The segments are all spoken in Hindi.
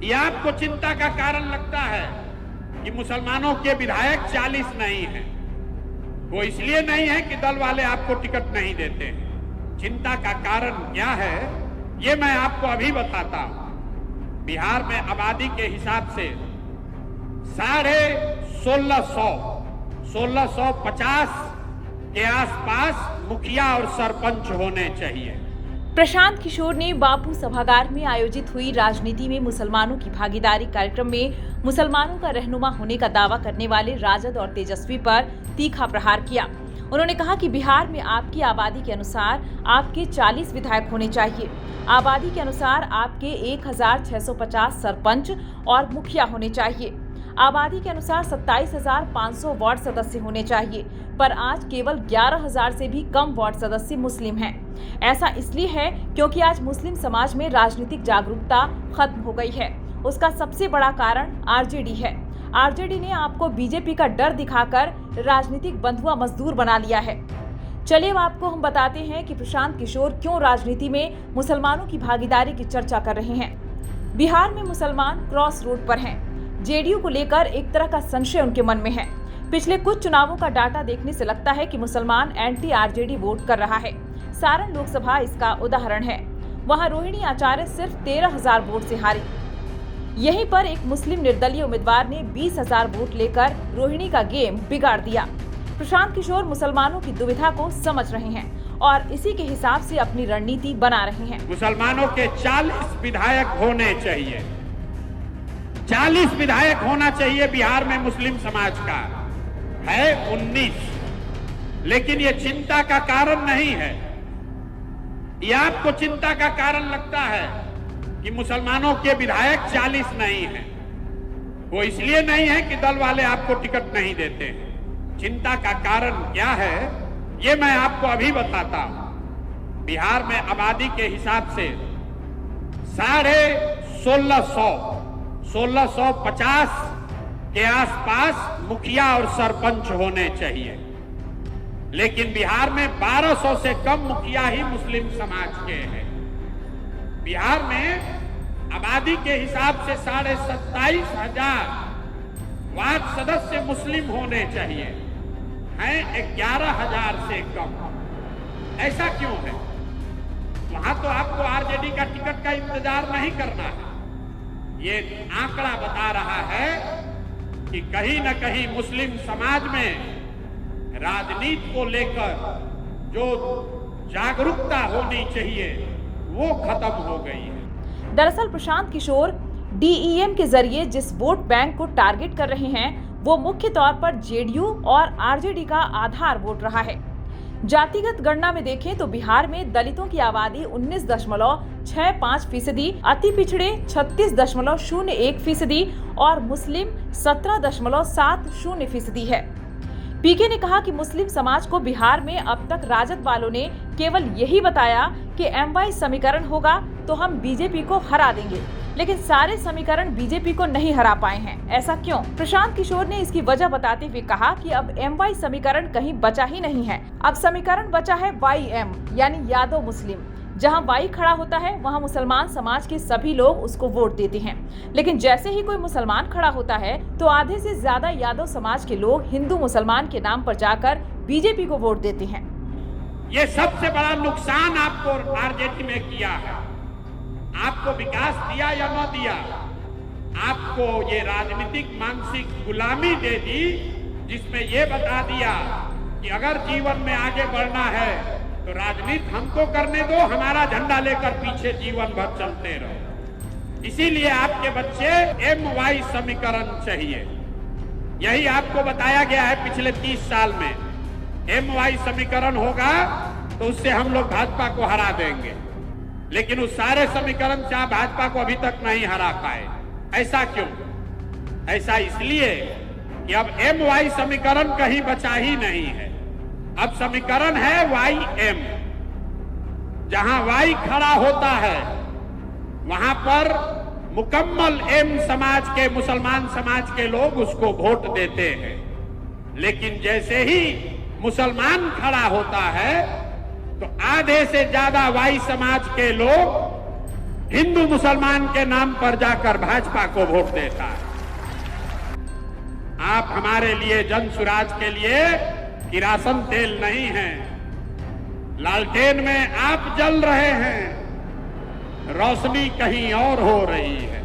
ये आपको चिंता का कारण लगता है कि मुसलमानों के विधायक 40 नहीं हैं। वो इसलिए नहीं है कि दल वाले आपको टिकट नहीं देते हैं। चिंता का कारण क्या है ये मैं आपको अभी बताता हूं। बिहार में आबादी के हिसाब से 1650 के आसपास मुखिया और सरपंच होने चाहिए। प्रशांत किशोर ने बापू सभागार में आयोजित हुई राजनीति में मुसलमानों की भागीदारी कार्यक्रम में मुसलमानों का रहनुमा होने का दावा करने वाले राजद और तेजस्वी पर तीखा प्रहार किया। उन्होंने कहा कि बिहार में आपकी आबादी के अनुसार आपके 40 विधायक होने चाहिए। आबादी के अनुसार आपके 1650 सरपंच और मुखिया होने चाहिए। आबादी के अनुसार 27,500 वार्ड सदस्य होने चाहिए, पर आज केवल 11,000 से भी कम वार्ड सदस्य मुस्लिम हैं। ऐसा इसलिए है क्योंकि आज मुस्लिम समाज में राजनीतिक जागरूकता खत्म हो गई है। उसका सबसे बड़ा कारण आरजेडी है। आरजेडी ने आपको बीजेपी का डर दिखाकर राजनीतिक बंधुआ मजदूर बना लिया है। चलिए अब आपको हम बताते हैं कि प्रशांत किशोर क्यों राजनीति में मुसलमानों की भागीदारी की चर्चा कर रहे हैं। बिहार में मुसलमान क्रॉस रोड पर हैं। जेडीयू को लेकर एक तरह का संशय उनके मन में है। पिछले कुछ चुनावों का डाटा देखने से लगता है कि मुसलमान एंटी आरजेडी वोट कर रहा है। सारण लोकसभा इसका उदाहरण है। वहां रोहिणी आचार्य सिर्फ 13,000 वोट से हारी। यहीं पर एक मुस्लिम निर्दलीय उम्मीदवार ने 20,000 वोट लेकर रोहिणी का गेम बिगाड़ दिया। प्रशांत किशोर मुसलमानों की दुविधा को समझ रहे हैं और इसी के हिसाब से अपनी रणनीति बना रहे हैं। मुसलमानों के 40 विधायक होने चाहिए। 40 विधायक होना चाहिए। बिहार में मुस्लिम समाज का है 19, लेकिन ये चिंता का कारण नहीं है। ये आपको चिंता का कारण लगता है कि मुसलमानों के विधायक 40 नहीं हैं। वो इसलिए नहीं है कि दल वाले आपको टिकट नहीं देते हैं। चिंता का कारण क्या है ये मैं आपको अभी बताता हूं। बिहार में आबादी के हिसाब से 1650 के आसपास मुखिया और सरपंच होने चाहिए, लेकिन बिहार में 1200 से कम मुखिया ही मुस्लिम समाज के हैं। बिहार में आबादी के हिसाब से 27,500 वार्ड सदस्य मुस्लिम होने चाहिए, हैं 11,000 से कम। ऐसा क्यों है? वहां तो आपको आरजेडी का टिकट का इंतजार नहीं करना है। ये आंकड़ा बता रहा है कि कहीं न कहीं मुस्लिम समाज में राजनीति को लेकर जो जागरूकता होनी चाहिए वो खत्म हो गई है। दरअसल प्रशांत किशोर डीईएम के जरिए जिस वोट बैंक को टारगेट कर रहे हैं वो मुख्य तौर पर जेडीयू और आरजेडी का आधार वोट रहा है। जातिगत गणना में देखें तो बिहार में दलितों की आबादी 19.65%, अति पिछड़े 36.01% और मुस्लिम 17.70% है। पीके ने कहा कि मुस्लिम समाज को बिहार में अब तक राजद वालों ने केवल यही बताया कि एमवाई समीकरण होगा तो हम बीजेपी को हरा देंगे, लेकिन सारे समीकरण बीजेपी को नहीं हरा पाए हैं। ऐसा क्यों? प्रशांत किशोर ने इसकी वजह बताते हुए कहा कि अब एमवाई समीकरण कहीं बचा ही नहीं है। अब समीकरण बचा है वाईएम यानी यादव मुस्लिम। जहां वाई खड़ा होता है वहां मुसलमान समाज के सभी लोग उसको वोट देते हैं, लेकिन जैसे ही कोई मुसलमान खड़ा होता है तो आधे से ज्यादा यादव समाज के लोग हिंदू मुसलमान के नाम पर जाकर बीजेपी को वोट देते हैं। ये सबसे बड़ा नुकसान आपको आरजेडी में किया है। आपको विकास दिया या न दिया, आपको ये राजनीतिक मानसिक गुलामी दे दी, जिसमें ये बता दिया कि अगर जीवन में आगे बढ़ना है तो राजनीति हमको करने दो, हमारा झंडा लेकर पीछे जीवन भर चलते रहो। इसीलिए आपके बच्चे एमवाई समीकरण चाहिए। यही आपको बताया गया है पिछले 30 साल में। एमवाई समीकरण होगा तो उससे हम लोग भाजपा को हरा देंगे, लेकिन उस सारे समीकरण से आप भाजपा को अभी तक नहीं हरा पाए। ऐसा क्यों? ऐसा इसलिए कि अब एमवाई समीकरण कहीं बचा ही नहीं है। अब समीकरण है वाई एम। जहां वाई खड़ा होता है वहां पर मुकम्मल एम समाज के, मुसलमान समाज के लोग उसको वोट देते हैं, लेकिन जैसे ही मुसलमान खड़ा होता है तो आधे से ज्यादा वाई समाज के लोग हिंदू मुसलमान के नाम पर जाकर भाजपा को वोट देता है। आप हमारे लिए जन सुराज के लिए किरासन तेल नहीं है, लालटेन में आप जल रहे हैं, रोशनी कहीं और हो रही है।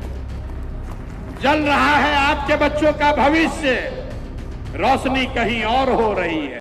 जल रहा है आपके बच्चों का भविष्य, रोशनी कहीं और हो रही है।